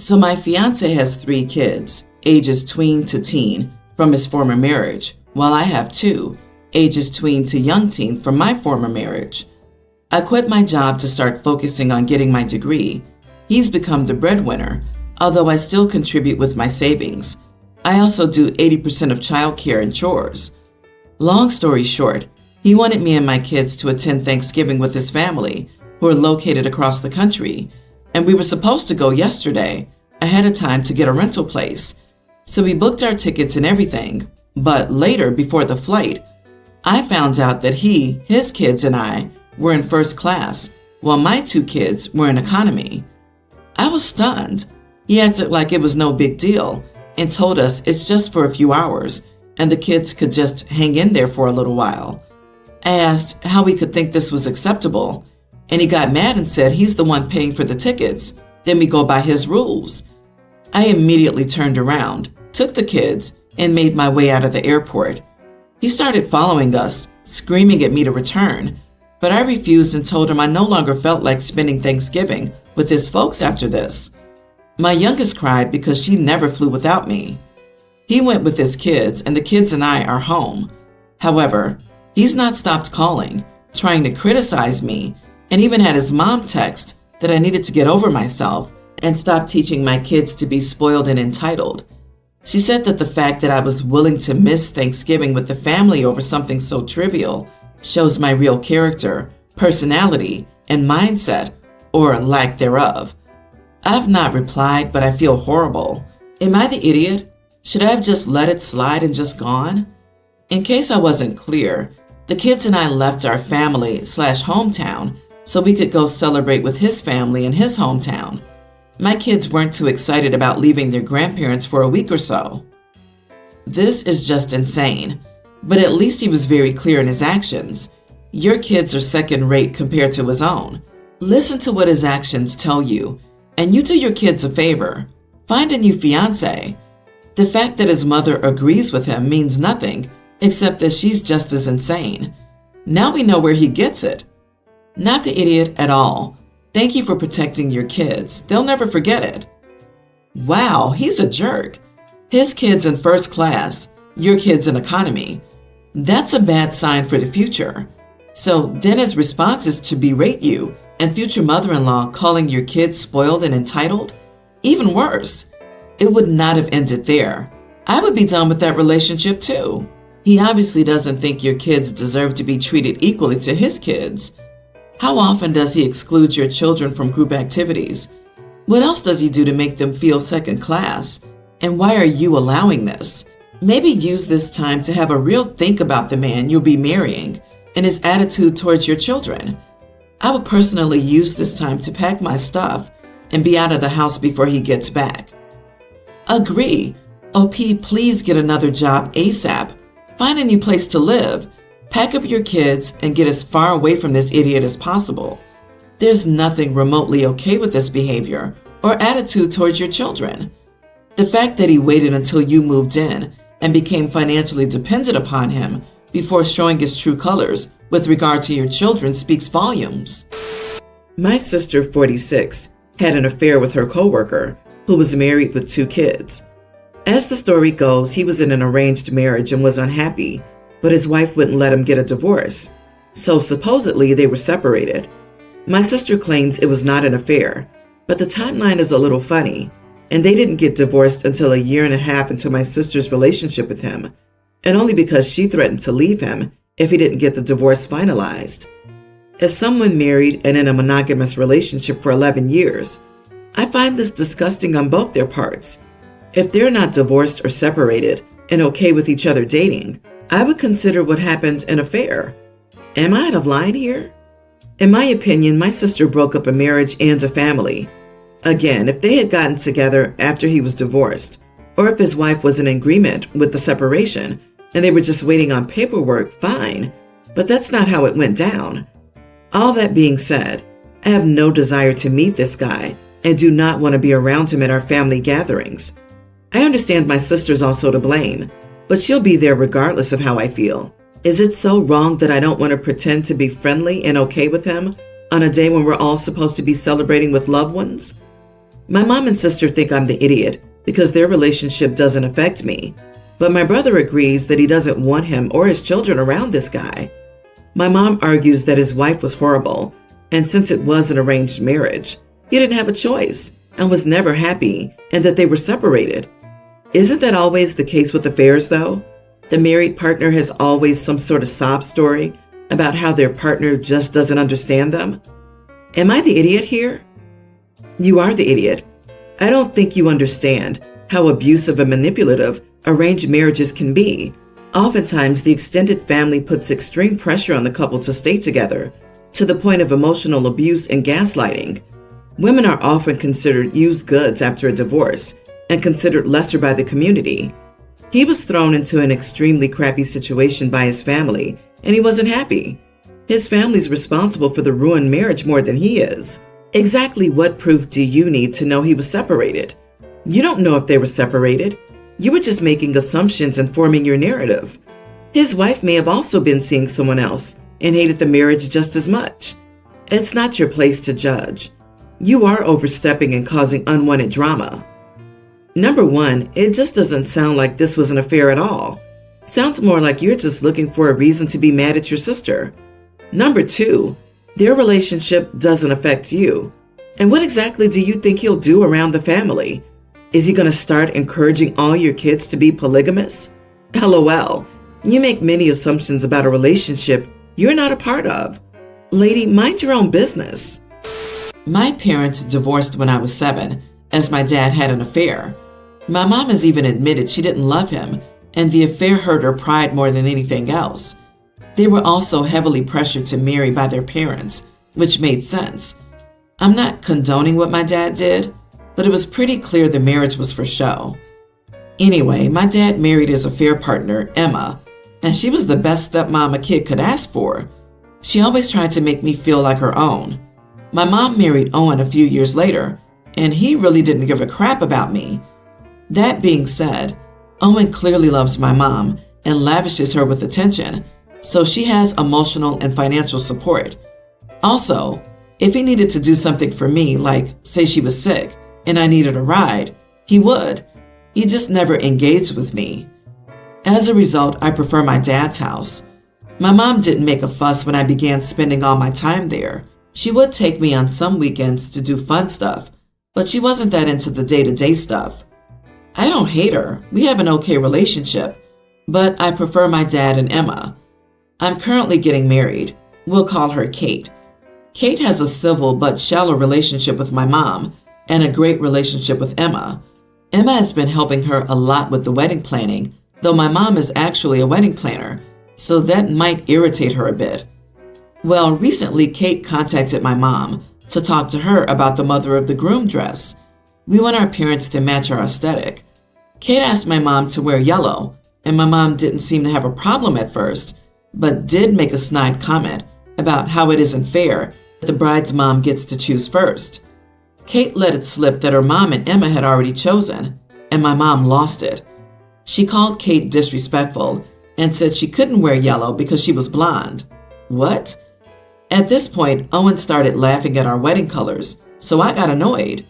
So my fiance has 3 kids, ages tween to teen, from his former marriage, while I have 2, ages tween to young teen from my former marriage. I quit my job to start focusing on getting my degree. He's become the breadwinner, although I still contribute with my savings. I also do 80% of childcare and chores. Long story short, he wanted me and my kids to attend Thanksgiving with his family, who are located across the country, and we were supposed to go yesterday, ahead of time to get a rental place. So we booked our tickets and everything, but later, before the flight, I found out that he, his kids, and I were in first class, while my 2 kids were in economy. I was stunned. He acted like it was no big deal and told us it's just for a few hours and the kids could just hang in there for a little while. I asked how he could think this was acceptable, and he got mad and said he's the one paying for the tickets, then we go by his rules. I immediately turned around, took the kids, and made my way out of the airport. He started following us, screaming at me to return, but I refused and told him I no longer felt like spending Thanksgiving with his folks after this. My youngest cried because she never flew without me. He went with his kids, and the kids and I are home. However, he's not stopped calling, trying to criticize me, and even had his mom text that I needed to get over myself and stop teaching my kids to be spoiled and entitled. She said that the fact that I was willing to miss Thanksgiving with the family over something so trivial shows my real character, personality, and mindset, or lack thereof. I've not replied, but I feel horrible. Am I the idiot? Should I have just let it slide and just gone? In case I wasn't clear, the kids and I left our family/hometown so we could go celebrate with his family in his hometown. My kids weren't too excited about leaving their grandparents for a week or so. This is just insane, but at least he was very clear in his actions. Your kids are second rate compared to his own. Listen to what his actions tell you, and you do your kids a favor. Find a new fiance. The fact that his mother agrees with him means nothing, except that she's just as insane. Now we know where he gets it. Not the idiot at all. Thank you for protecting your kids. They'll never forget it. Wow, he's a jerk. His kids in first class, your kids in economy. That's a bad sign for the future. So then his response is to berate you and future mother-in-law calling your kids spoiled and entitled? Even worse. It would not have ended there. I would be done with that relationship too. He obviously doesn't think your kids deserve to be treated equally to his kids. How often does he exclude your children from group activities? What else does he do to make them feel second class? And why are you allowing this? Maybe use this time to have a real think about the man you'll be marrying and his attitude towards your children. I would personally use this time to pack my stuff and be out of the house before he gets back. Agree. OP, please get another job ASAP. Find a new place to live. Pack up your kids and get as far away from this idiot as possible. There's nothing remotely okay with this behavior or attitude towards your children. The fact that he waited until you moved in and became financially dependent upon him before showing his true colors with regard to your children speaks volumes. My sister, 46, had an affair with her coworker, who was married with 2 kids. As the story goes, he was in an arranged marriage and was unhappy, but his wife wouldn't let him get a divorce, so supposedly they were separated. My sister claims it was not an affair, but the timeline is a little funny, and they didn't get divorced until a year and a half into my sister's relationship with him, and only because she threatened to leave him if he didn't get the divorce finalized. As someone married and in a monogamous relationship for 11 years, I find this disgusting on both their parts. If they're not divorced or separated and okay with each other dating, I would consider what happened an affair. Am I out of line here? In my opinion, my sister broke up a marriage and a family. Again, if they had gotten together after he was divorced, or if his wife was in agreement with the separation and they were just waiting on paperwork, fine, but that's not how it went down. All that being said, I have no desire to meet this guy and do not want to be around him at our family gatherings. I understand my sister's also to blame, but she'll be there regardless of how I feel. Is it so wrong that I don't want to pretend to be friendly and okay with him on a day when we're all supposed to be celebrating with loved ones? My mom and sister think I'm the idiot because their relationship doesn't affect me, but my brother agrees that he doesn't want him or his children around this guy. My mom argues that his wife was horrible, and since it was an arranged marriage, he didn't have a choice and was never happy, and that they were separated. Isn't that always the case with affairs, though? The married partner has always some sort of sob story about how their partner just doesn't understand them. Am I the idiot here? You are the idiot. I don't think you understand how abusive and manipulative arranged marriages can be. Oftentimes, the extended family puts extreme pressure on the couple to stay together, to the point of emotional abuse and gaslighting. Women are often considered used goods after a divorce and considered lesser by the community. He was thrown into an extremely crappy situation by his family, and he wasn't happy. His family's responsible for the ruined marriage more than he is. Exactly what proof do you need to know he was separated? You don't know if they were separated. You were just making assumptions and forming your narrative. His wife may have also been seeing someone else and hated the marriage just as much. It's not your place to judge. You are overstepping and causing unwanted drama. Number one, it just doesn't sound like this was an affair at all. Sounds more like you're just looking for a reason to be mad at your sister. Number two, their relationship doesn't affect you. And what exactly do you think he'll do around the family? Is he going to start encouraging all your kids to be polygamous? LOL. You make many assumptions about a relationship you're not a part of. Lady, mind your own business. My parents divorced when I was 7, as my dad had an affair. My mom has even admitted she didn't love him, and the affair hurt her pride more than anything else. They were also heavily pressured to marry by their parents, which made sense. I'm not condoning what my dad did, but it was pretty clear the marriage was for show. Anyway, my dad married his affair partner, Emma, and she was the best stepmom a kid could ask for. She always tried to make me feel like her own. My mom married Owen a few years later, and he really didn't give a crap about me. That being said, Owen clearly loves my mom and lavishes her with attention, so she has emotional and financial support. Also, if he needed to do something for me, like say she was sick and I needed a ride, he would. He just never engaged with me. As a result, I prefer my dad's house. My mom didn't make a fuss when I began spending all my time there. She would take me on some weekends to do fun stuff, but she wasn't that into the day-to-day stuff. I don't hate her. We have an okay relationship, but I prefer my dad and Emma. I'm currently getting married. We'll call her Kate. Kate has a civil but shallow relationship with my mom and a great relationship with Emma. Emma has been helping her a lot with the wedding planning, though my mom is actually a wedding planner, so that might irritate her a bit. Well, recently Kate contacted my mom to talk to her about the mother of the groom dress. We want our parents to match our aesthetic. Kate asked my mom to wear yellow, and my mom didn't seem to have a problem at first, but did make a snide comment about how it isn't fair that the bride's mom gets to choose first. Kate let it slip that her mom and Emma had already chosen, and my mom lost it. She called Kate disrespectful and said she couldn't wear yellow because she was blonde. What? At this point, Owen started laughing at our wedding colors, so I got annoyed.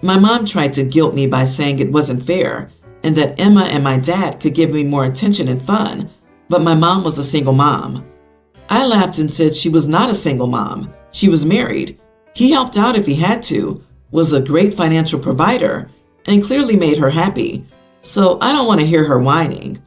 My mom tried to guilt me by saying it wasn't fair and that Emma and my dad could give me more attention and fun, but my mom was a single mom. I laughed and said she was not a single mom. She was married. He helped out if he had to, was a great financial provider, and clearly made her happy, so I don't want to hear her whining.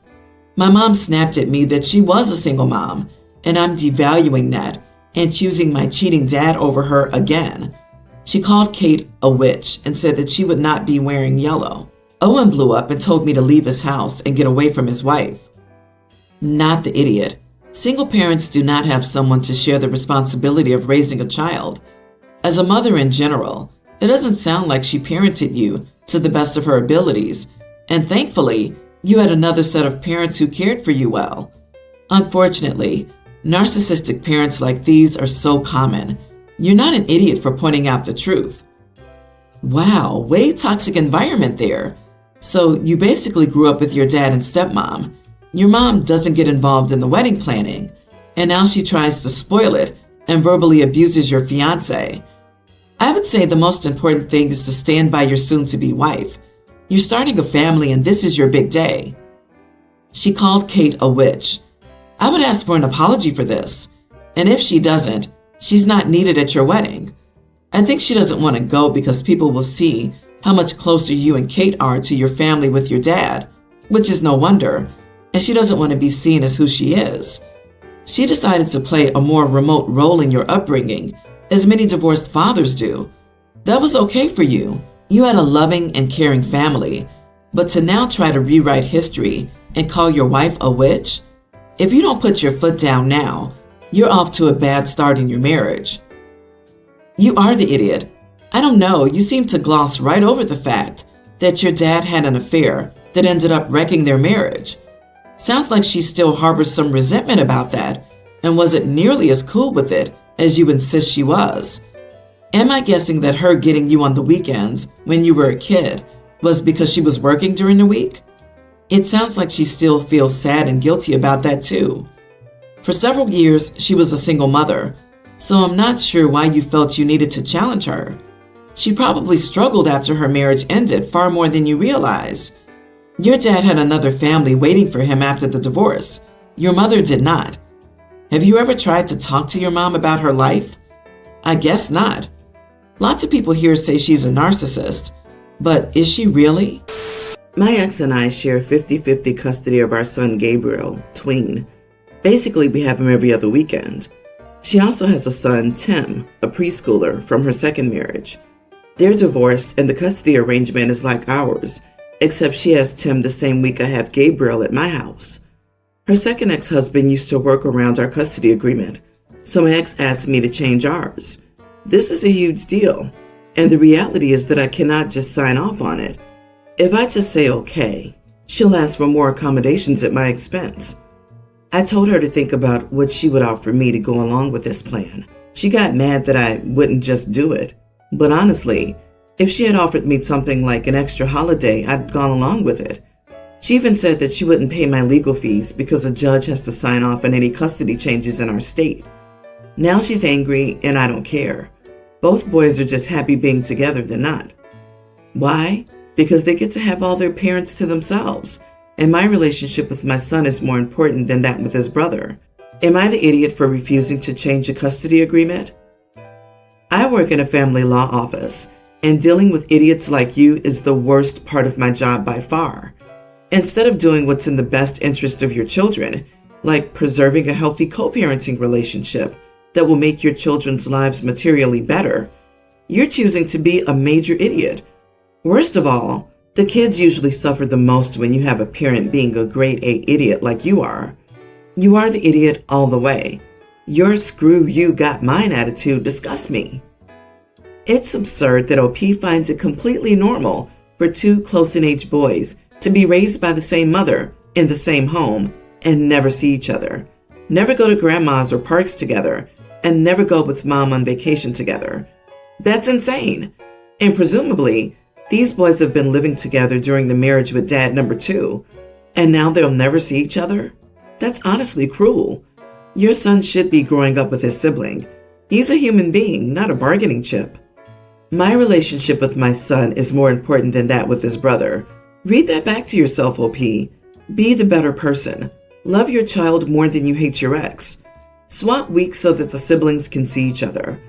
My mom snapped at me that she was a single mom, and I'm devaluing that and choosing my cheating dad over her again. She called Kate a witch and said that she would not be wearing yellow. Owen blew up and told me to leave his house and get away from his wife. Not the idiot. Single parents do not have someone to share the responsibility of raising a child. As a mother in general, it doesn't sound like she parented you to the best of her abilities, and thankfully, you had another set of parents who cared for you well. Unfortunately, narcissistic parents like these are so common. You're not an idiot for pointing out the truth. Wow, way toxic environment there. So you basically grew up with your dad and stepmom. Your mom doesn't get involved in the wedding planning, and now she tries to spoil it and verbally abuses your fiance. I would say the most important thing is to stand by your soon-to-be wife. You're starting a family and this is your big day. She called Kate a witch. I would ask for an apology for this. And if she doesn't, she's not needed at your wedding. I think she doesn't want to go because people will see how much closer you and Kate are to your family with your dad, which is no wonder, and she doesn't want to be seen as who she is. She decided to play a more remote role in your upbringing, as many divorced fathers do. That was okay for you. You had a loving and caring family, but to now try to rewrite history and call your wife a witch? If you don't put your foot down now, you're off to a bad start in your marriage. You are the idiot. I don't know, you seem to gloss right over the fact that your dad had an affair that ended up wrecking their marriage. Sounds like she still harbors some resentment about that and wasn't nearly as cool with it as you insist she was. Am I guessing that her getting you on the weekends when you were a kid was because she was working during the week? It sounds like she still feels sad and guilty about that too. For several years, she was a single mother, so I'm not sure why you felt you needed to challenge her. She probably struggled after her marriage ended far more than you realize. Your dad had another family waiting for him after the divorce. Your mother did not. Have you ever tried to talk to your mom about her life? I guess not. Lots of people here say she's a narcissist, but is she really? My ex and I share 50-50 custody of our son Gabriel, tween. Basically, we have him every other weekend. She also has a son, Tim, a preschooler, from her second marriage. They're divorced and the custody arrangement is like ours, except she has Tim the same week I have Gabriel at my house. Her second ex-husband used to work around our custody agreement, so my ex asked me to change ours. This is a huge deal, and the reality is that I cannot just sign off on it. If I just say okay, she'll ask for more accommodations at my expense. I told her to think about what she would offer me to go along with this plan. She got mad that I wouldn't just do it. But honestly, if she had offered me something like an extra holiday, I'd gone along with it. She even said that she wouldn't pay my legal fees because a judge has to sign off on any custody changes in our state. Now she's angry and I don't care. Both boys are just happy being together, they're not. Why? Because they get to have all their parents to themselves, and my relationship with my son is more important than that with his brother. Am I the idiot for refusing to change a custody agreement? I work in a family law office, and dealing with idiots like you is the worst part of my job by far. Instead of doing what's in the best interest of your children, like preserving a healthy co-parenting relationship that will make your children's lives materially better, you're choosing to be a major idiot. Worst of all, the kids usually suffer the most when you have a parent being a grade A idiot like you are. You are the idiot all the way. Your screw you got mine attitude disgusts me. It's absurd that OP finds it completely normal for two close in age boys to be raised by the same mother in the same home and never see each other, never go to grandma's or parks together, and never go with mom on vacation together. That's insane. And presumably, these boys have been living together during the marriage with dad number 2, and now they'll never see each other? That's honestly cruel. Your son should be growing up with his sibling. He's a human being, not a bargaining chip. My relationship with my son is more important than that with his brother. Read that back to yourself, OP. Be the better person. Love your child more than you hate your ex. Swap weeks so that the siblings can see each other.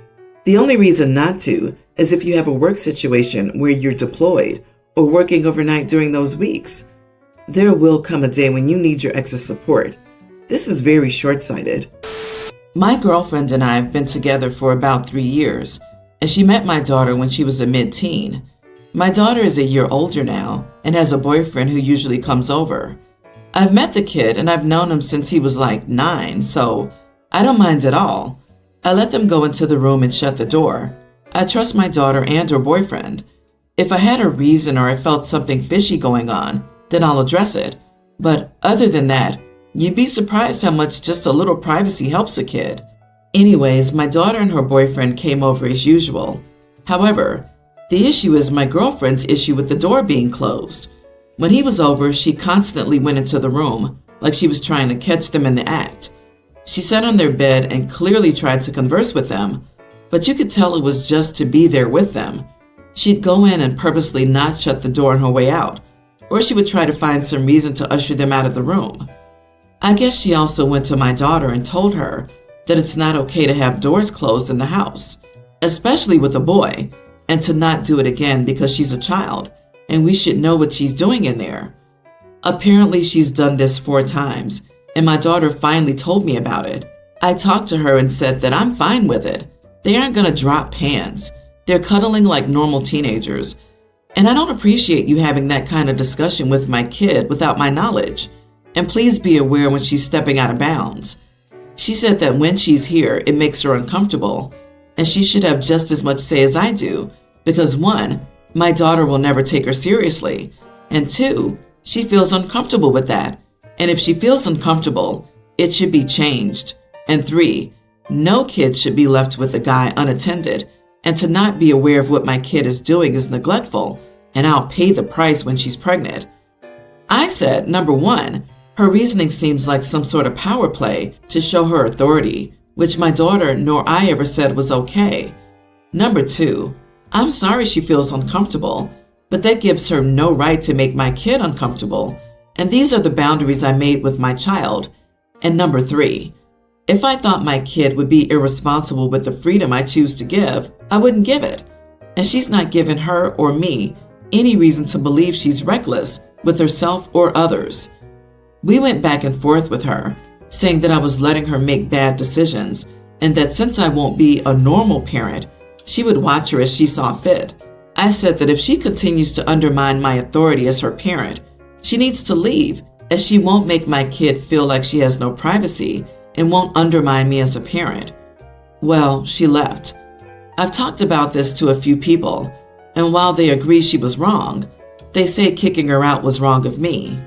The only reason not to is if you have a work situation where you're deployed or working overnight during those weeks. There will come a day when you need your ex's support. This is very short-sighted. My girlfriend and I have been together for about 3 years, and she met my daughter when she was a mid-teen. My daughter is a year older now and has a boyfriend who usually comes over. I've met the kid and I've known him since he was like 9, so I don't mind at all. I let them go into the room and shut the door. I trust my daughter and her boyfriend. If I had a reason or I felt something fishy going on, then I'll address it. But other than that, you'd be surprised how much just a little privacy helps a kid. Anyways, my daughter and her boyfriend came over as usual. However, the issue is my girlfriend's issue with the door being closed. When he was over, she constantly went into the room, like she was trying to catch them in the act. She sat on their bed and clearly tried to converse with them, but you could tell it was just to be there with them. She'd go in and purposely not shut the door on her way out, or she would try to find some reason to usher them out of the room. I guess she also went to my daughter and told her that it's not okay to have doors closed in the house, especially with a boy, and to not do it again because she's a child and we should know what she's doing in there. Apparently she's done this 4 times, and my daughter finally told me about it. I talked to her and said that I'm fine with it. They aren't going to drop pants. They're cuddling like normal teenagers. And I don't appreciate you having that kind of discussion with my kid without my knowledge. And please be aware when she's stepping out of bounds. She said that when she's here, it makes her uncomfortable, and she should have just as much say as I do, because 1, my daughter will never take her seriously, and 2, she feels uncomfortable with that, and if she feels uncomfortable, it should be changed, and 3, no kid should be left with a guy unattended, and to not be aware of what my kid is doing is neglectful, and I'll pay the price when she's pregnant. I said, number 1, her reasoning seems like some sort of power play to show her authority, which my daughter nor I ever said was okay. Number 2, I'm sorry she feels uncomfortable, but that gives her no right to make my kid uncomfortable, and these are the boundaries I made with my child. And number 3, if I thought my kid would be irresponsible with the freedom I choose to give, I wouldn't give it. And she's not given her or me any reason to believe she's reckless with herself or others. We went back and forth with her, saying that I was letting her make bad decisions, and that since I won't be a normal parent, she would watch her as she saw fit. I said that if she continues to undermine my authority as her parent, she needs to leave, as she won't make my kid feel like she has no privacy and won't undermine me as a parent. Well, she left. I've talked about this to a few people, and while they agree she was wrong, they say kicking her out was wrong of me.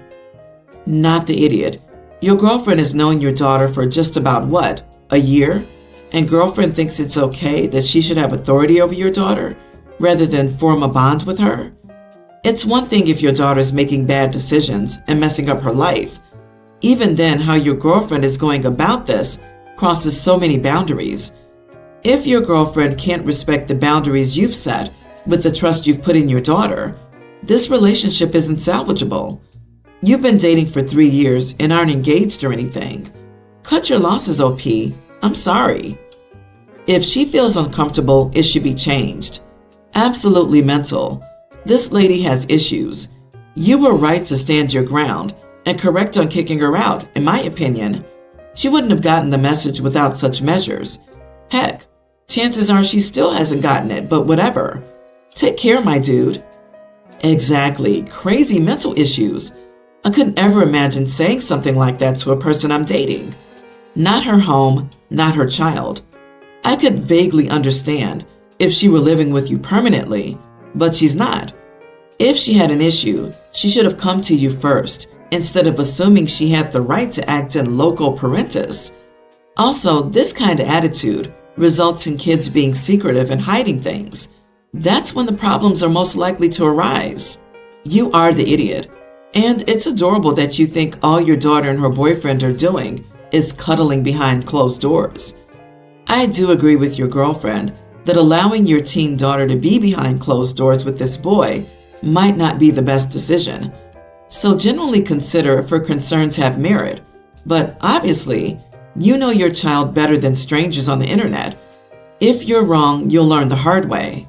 Not the idiot. Your girlfriend has known your daughter for just about what, a year? And girlfriend thinks it's okay that she should have authority over your daughter rather than form a bond with her? It's one thing if your daughter's making bad decisions and messing up her life. Even then, how your girlfriend is going about this crosses so many boundaries. If your girlfriend can't respect the boundaries you've set with the trust you've put in your daughter, this relationship isn't salvageable. You've been dating for 3 years and aren't engaged or anything. Cut your losses, OP. I'm sorry. If she feels uncomfortable, it should be changed. Absolutely mental. This lady has issues. You were right to stand your ground and correct on kicking her out, in my opinion. She wouldn't have gotten the message without such measures. Heck, chances are she still hasn't gotten it, but whatever. Take care, my dude. Exactly. Crazy mental issues. I couldn't ever imagine saying something like that to a person I'm dating. Not her home, not her child. I could vaguely understand if she were living with you permanently, but she's not. If she had an issue, she should have come to you first, instead of assuming she had the right to act in loco parentis. Also, this kind of attitude results in kids being secretive and hiding things. That's when the problems are most likely to arise. You are the idiot. And it's adorable that you think all your daughter and her boyfriend are doing is cuddling behind closed doors. I do agree with your girlfriend that allowing your teen daughter to be behind closed doors with this boy might not be the best decision. So generally consider if her concerns have merit, but obviously, you know your child better than strangers on the internet. If you're wrong, you'll learn the hard way.